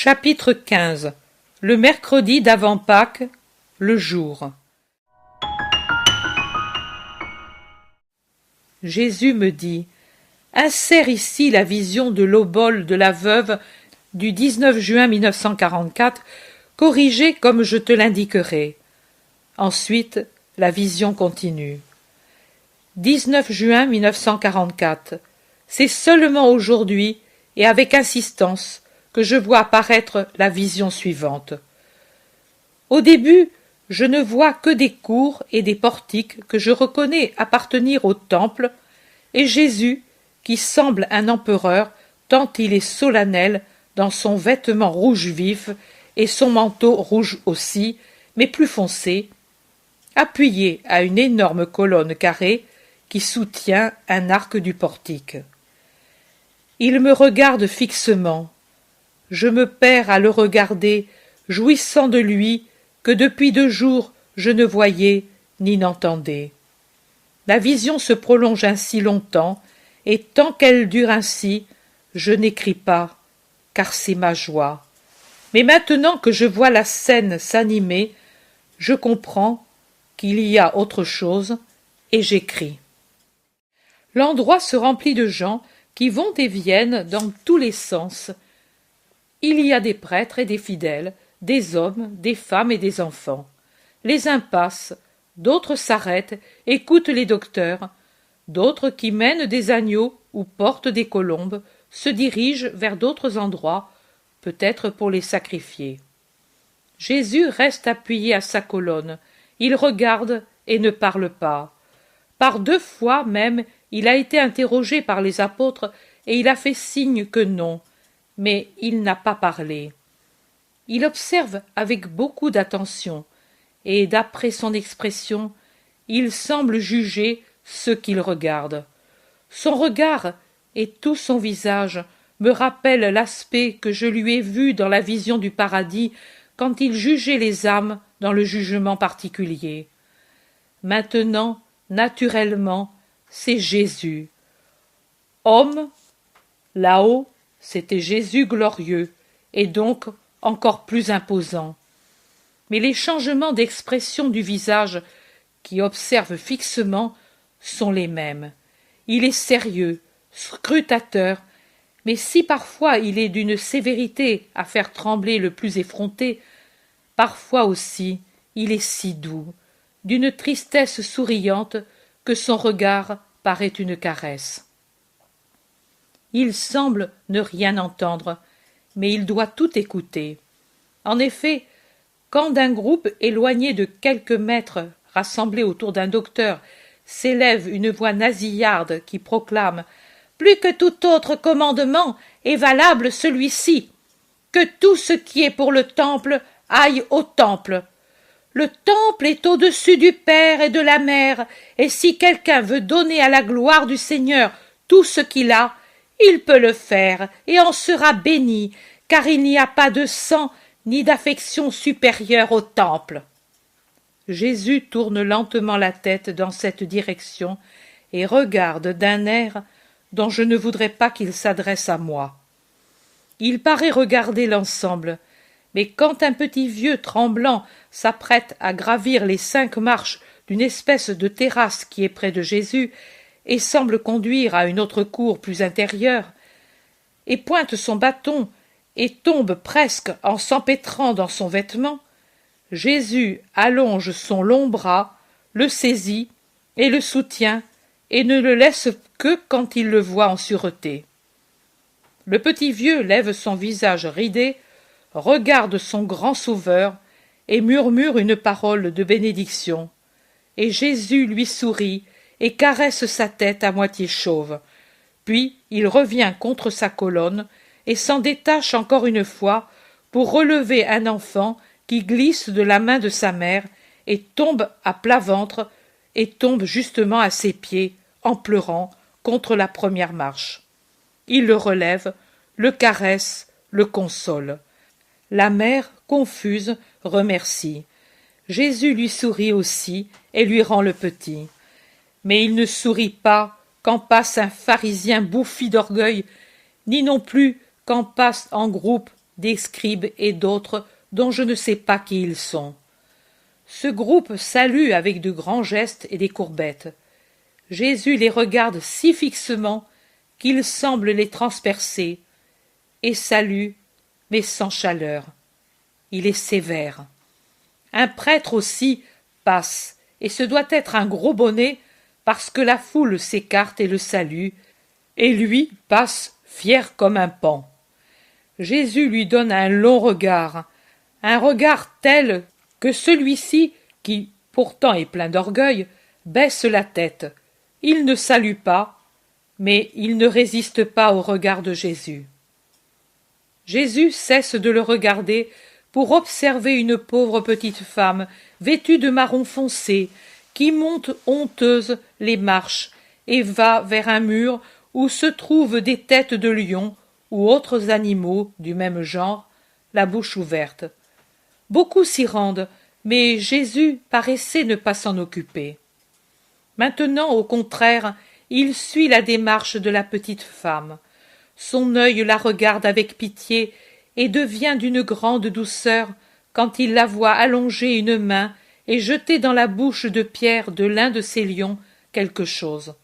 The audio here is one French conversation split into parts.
Chapitre 15. Le mercredi d'avant Pâques, le jour. Jésus me dit: insère ici la vision de l'obole de la veuve du 19 juin 1944, corrigée comme je te l'indiquerai. Ensuite, la vision continue. 19 juin 1944. C'est seulement aujourd'hui, et avec insistance, que je vois apparaître la vision suivante. Au début, je ne vois que des cours et des portiques que je reconnais appartenir au temple, et Jésus, qui semble un empereur, tant il est solennel dans son vêtement rouge vif et son manteau rouge aussi, mais plus foncé, appuyé à une énorme colonne carrée qui soutient un arc du portique. Il me regarde fixement. Je me perds à le regarder, jouissant de lui, que depuis 2 jours je ne voyais ni n'entendais. La vision se prolonge ainsi longtemps, et tant qu'elle dure ainsi, je n'écris pas, car c'est ma joie. Mais maintenant que je vois la scène s'animer, je comprends qu'il y a autre chose, et j'écris. L'endroit se remplit de gens qui vont et viennent dans tous les sens. Il y a des prêtres et des fidèles, des hommes, des femmes et des enfants. Les uns passent, d'autres s'arrêtent, écoutent les docteurs, d'autres qui mènent des agneaux ou portent des colombes se dirigent vers d'autres endroits, peut-être pour les sacrifier. Jésus reste appuyé à sa colonne, il regarde et ne parle pas. Par 2 fois même, il a été interrogé par les apôtres et il a fait signe que non, mais il n'a pas parlé. Il observe avec beaucoup d'attention, et d'après son expression, il semble juger ceux qu'il regarde. Son regard et tout son visage me rappellent l'aspect que je lui ai vu dans la vision du paradis quand il jugeait les âmes dans le jugement particulier. Maintenant, naturellement, c'est Jésus. Homme, là-haut, c'était Jésus glorieux, et donc encore plus imposant. Mais les changements d'expression du visage, qui observe fixement, sont les mêmes. Il est sérieux, scrutateur, mais si parfois il est d'une sévérité à faire trembler le plus effronté, parfois aussi il est si doux, d'une tristesse souriante que son regard paraît une caresse. Il semble ne rien entendre, mais il doit tout écouter. En effet, quand d'un groupe éloigné de quelques mètres, rassemblé autour d'un docteur, s'élève une voix nasillarde qui proclame « Plus que tout autre commandement est valable celui-ci, que tout ce qui est pour le temple aille au temple. Le temple est au-dessus du Père et de la Mère, et si quelqu'un veut donner à la gloire du Seigneur tout ce qu'il a, il peut le faire et en sera béni, car il n'y a pas de sang ni d'affection supérieure au temple. » Jésus tourne lentement la tête dans cette direction et regarde d'un air dont je ne voudrais pas qu'il s'adresse à moi. Il paraît regarder l'ensemble, mais quand un petit vieux tremblant s'apprête à gravir les 5 marches d'une espèce de terrasse qui est près de Jésus et semble conduire à une autre cour plus intérieure, et pointe son bâton et tombe presque en s'empêtrant dans son vêtement, Jésus allonge son long bras, le saisit et le soutient, et ne le laisse que quand il le voit en sûreté. Le petit vieux lève son visage ridé, regarde son grand sauveur, et murmure une parole de bénédiction. Et Jésus lui sourit et caresse sa tête à moitié chauve. Puis il revient contre sa colonne et s'en détache encore une fois pour relever un enfant qui glisse de la main de sa mère et tombe à plat ventre et tombe justement à ses pieds, en pleurant, contre la première marche. Il le relève, le caresse, le console. La mère, confuse, remercie. Jésus lui sourit aussi et lui rend le petit. Mais il ne sourit pas quand passe un pharisien bouffi d'orgueil, ni non plus quand passent en groupe des scribes et d'autres dont je ne sais pas qui ils sont. Ce groupe salue avec de grands gestes et des courbettes. Jésus les regarde si fixement qu'il semble les transpercer, et salue, mais sans chaleur. Il est sévère. Un prêtre aussi passe, et ce doit être un gros bonnet, parce que la foule s'écarte et le salue, et lui passe fier comme un paon. Jésus lui donne un long regard, un regard tel que celui-ci, qui pourtant est plein d'orgueil, baisse la tête. Il ne salue pas, mais il ne résiste pas au regard de Jésus. Jésus cesse de le regarder pour observer une pauvre petite femme vêtue de marron foncé qui monte honteuse les marches et va vers un mur où se trouvent des têtes de lions ou autres animaux du même genre, la bouche ouverte. Beaucoup s'y rendent, mais Jésus paraissait ne pas s'en occuper. Maintenant, au contraire, il suit la démarche de la petite femme. Son œil la regarde avec pitié et devient d'une grande douceur quand il la voit allonger une main et jeter dans la bouche de Pierre de l'un de ses lions quelque chose.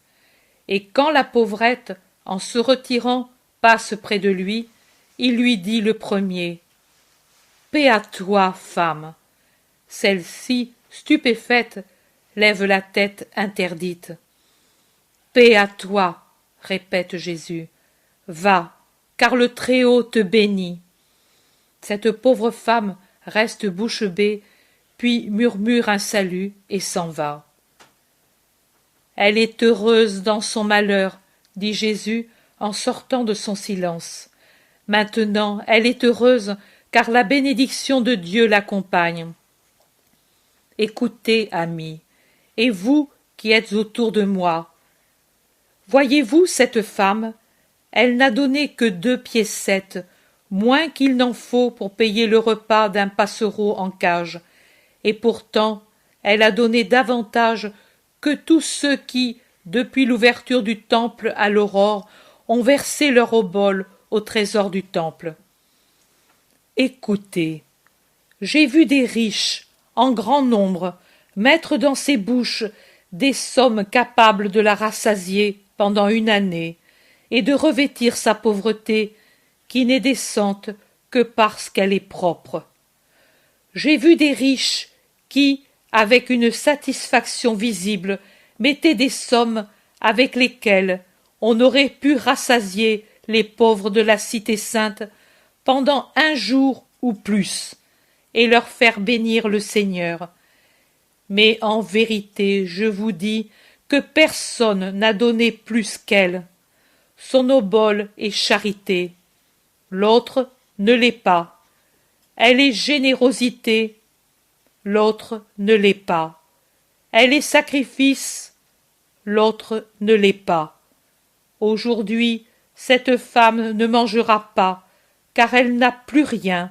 Et quand la pauvrette, en se retirant, passe près de lui, il lui dit le premier « Paix à toi, femme !» Celle-ci, stupéfaite, lève la tête interdite. « Paix à toi !» répète Jésus. « Va, car le Très-Haut te bénit. » Cette pauvre femme reste bouche bée, puis murmure un salut et s'en va. « Elle est heureuse dans son malheur, » dit Jésus en sortant de son silence. « Maintenant elle est heureuse, car la bénédiction de Dieu l'accompagne. » Écoutez, amis, et vous qui êtes autour de moi. Voyez-vous cette femme? Elle n'a donné que 2 piécettes, moins qu'il n'en faut pour payer le repas d'un passereau en cage, et pourtant elle a donné davantage que tous ceux qui, depuis l'ouverture du temple à l'aurore, ont versé leur obole au trésor du temple. Écoutez, j'ai vu des riches, en grand nombre, mettre dans ses bouches des sommes capables de la rassasier pendant 1 année, et de revêtir sa pauvreté, qui n'est décente que parce qu'elle est propre. J'ai vu des riches qui, avec une satisfaction visible, mettaient des sommes avec lesquelles on aurait pu rassasier les pauvres de la cité sainte pendant 1 jour ou plus, et leur faire bénir le Seigneur. Mais en vérité, je vous dis que personne n'a donné plus qu'elle. Son obole est charité, l'autre ne l'est pas. Elle est générosité, l'autre ne l'est pas. Elle est sacrifice, l'autre ne l'est pas. Aujourd'hui, cette femme ne mangera pas, car elle n'a plus rien.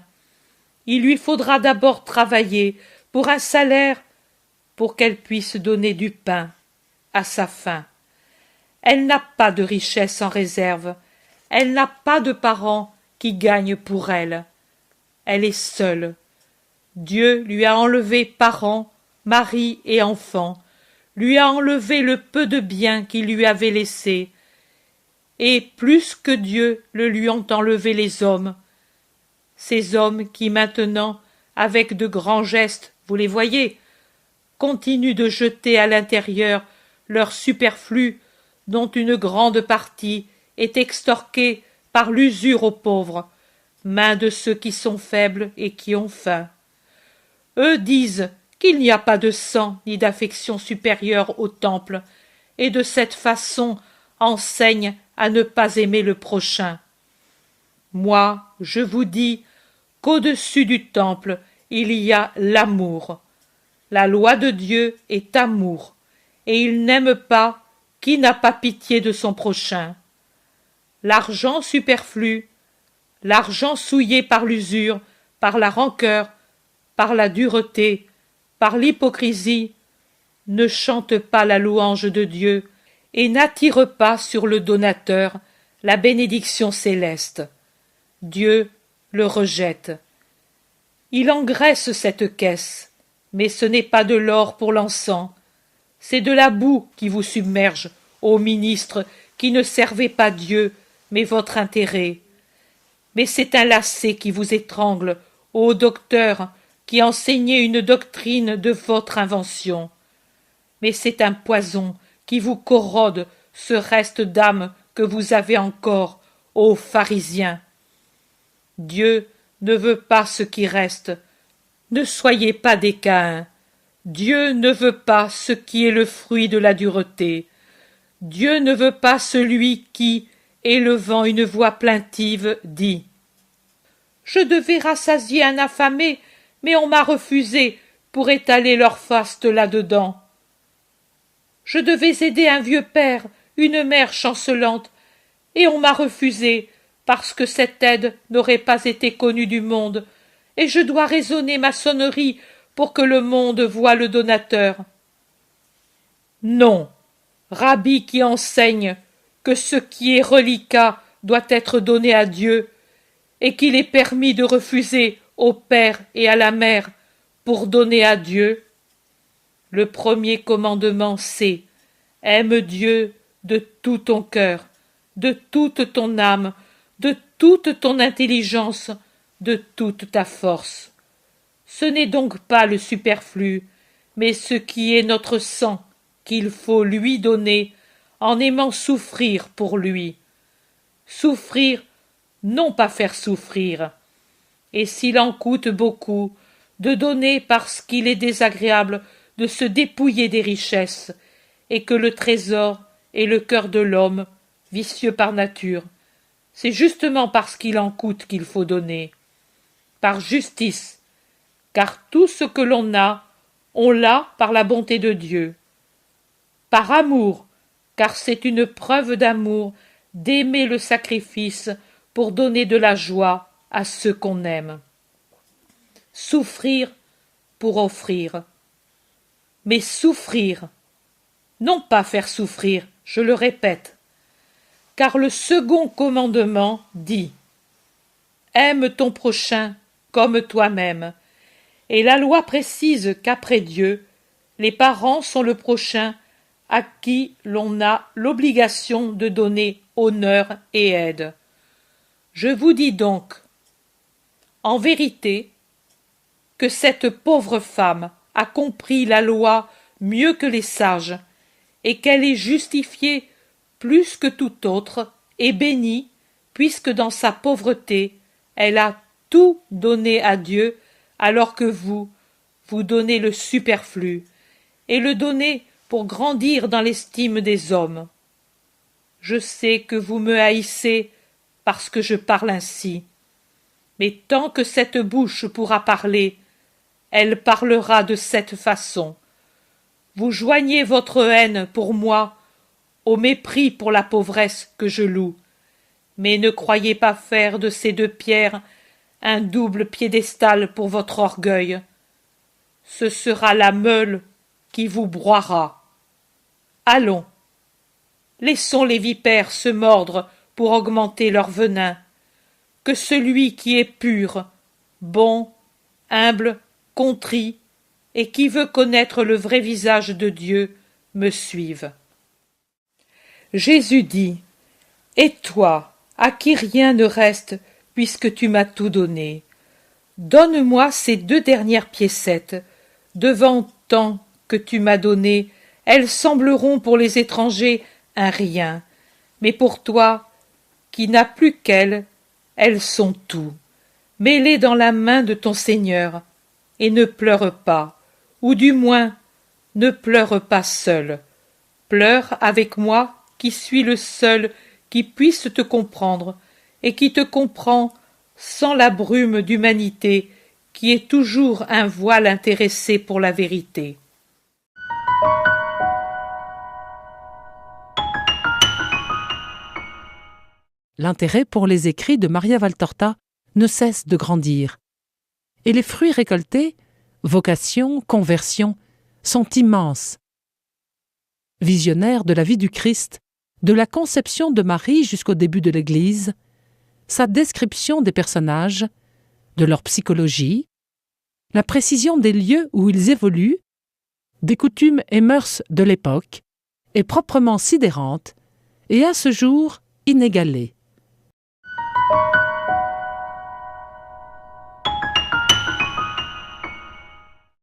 Il lui faudra d'abord travailler pour un salaire pour qu'elle puisse donner du pain à sa faim. Elle n'a pas de richesse en réserve, elle n'a pas de parents qui gagnent pour elle. Elle est seule. Dieu lui a enlevé parents, mari et enfants, lui a enlevé le peu de bien qu'il lui avait laissé, et plus que Dieu le lui ont enlevé les hommes, ces hommes qui maintenant, avec de grands gestes, vous les voyez, continuent de jeter à l'intérieur leur superflu, dont une grande partie est extorquée par l'usure aux pauvres, main de ceux qui sont faibles et qui ont faim. Eux disent qu'il n'y a pas de sang ni d'affection supérieure au temple, et de cette façon enseignent à ne pas aimer le prochain. Moi, je vous dis qu'au-dessus du temple, il y a l'amour. La loi de Dieu est amour, et il n'aime pas qui n'a pas pitié de son prochain. L'argent superflu, l'argent souillé par l'usure, par la rancœur, par la dureté, par l'hypocrisie, ne chante pas la louange de Dieu et n'attire pas sur le donateur la bénédiction céleste. Dieu le rejette. Il engraisse cette caisse, mais ce n'est pas de l'or pour l'encens, c'est de la boue qui vous submerge, ô ministres qui ne servez pas Dieu, mais votre intérêt. Mais c'est un lacet qui vous étrangle, ô docteurs, qui enseignez une doctrine de votre invention. Mais c'est un poison qui vous corrode ce reste d'âme que vous avez encore, ô pharisiens. Dieu ne veut pas ce qui reste. Ne soyez pas des Caïns. Dieu ne veut pas ce qui est le fruit de la dureté. Dieu ne veut pas celui qui, élevant une voix plaintive, dit « Je devais rassasier un affamé, mais on m'a refusé pour étaler leur faste là-dedans. Je devais aider un vieux père, une mère chancelante, et on m'a refusé parce que cette aide n'aurait pas été connue du monde, et je dois raisonner ma sonnerie pour que le monde voie le donateur. Non, Rabbi qui enseigne que ce qui est reliquat doit être donné à Dieu, et qu'il est permis de refuser au père et à la mère pour donner à Dieu. Le premier commandement, c'est « Aime Dieu de tout ton cœur, de toute ton âme, de toute ton intelligence, de toute ta force. » Ce n'est donc pas le superflu, mais ce qui est notre sang qu'il faut lui donner en aimant souffrir pour lui. Souffrir, non pas faire souffrir. Et s'il en coûte beaucoup, de donner parce qu'il est désagréable de se dépouiller des richesses, et que le trésor est le cœur de l'homme, vicieux par nature. C'est justement parce qu'il en coûte qu'il faut donner. Par justice, car tout ce que l'on a, on l'a par la bonté de Dieu. Par amour, car c'est une preuve d'amour d'aimer le sacrifice pour donner de la joie à ceux qu'on aime. Souffrir pour offrir. Mais souffrir, non pas faire souffrir, je le répète, car le second commandement dit « Aime ton prochain comme toi-même » et la loi précise qu'après Dieu, les parents sont le prochain à qui l'on a l'obligation de donner honneur et aide. Je vous dis donc, en vérité, que cette pauvre femme a compris la loi mieux que les sages, et qu'elle est justifiée plus que tout autre, et bénie, puisque dans sa pauvreté, elle a tout donné à Dieu, alors que vous donnez le superflu, et le donnez pour grandir dans l'estime des hommes. Je sais que vous me haïssez parce que je parle ainsi, mais tant que cette bouche pourra parler, elle parlera de cette façon. Vous joignez votre haine pour moi au mépris pour la pauvresse que je loue, mais ne croyez pas faire de ces deux pierres un double piédestal pour votre orgueil. Ce sera la meule qui vous broiera. Allons, laissons les vipères se mordre pour augmenter leur venin. Que celui qui est pur, bon, humble, contrit, et qui veut connaître le vrai visage de Dieu, me suive. Jésus dit, « Et toi, à qui rien ne reste, puisque tu m'as tout donné, donne-moi ces deux dernières piécettes. Devant tant que tu m'as donné, elles sembleront pour les étrangers un rien, mais pour toi, qui n'as plus qu'elles, elles sont tout. Mets-les dans la main de ton Seigneur, et ne pleure pas, ou du moins, ne pleure pas seul. Pleure avec moi, qui suis le seul qui puisse te comprendre, et qui te comprend sans la brume d'humanité, qui est toujours un voile intéressé pour la vérité. » L'intérêt pour les écrits de Maria Valtorta ne cesse de grandir. Et les fruits récoltés, vocation, conversion, sont immenses. Visionnaire de la vie du Christ, de la conception de Marie jusqu'au début de l'Église, sa description des personnages, de leur psychologie, la précision des lieux où ils évoluent, des coutumes et mœurs de l'époque, est proprement sidérante et à ce jour inégalée.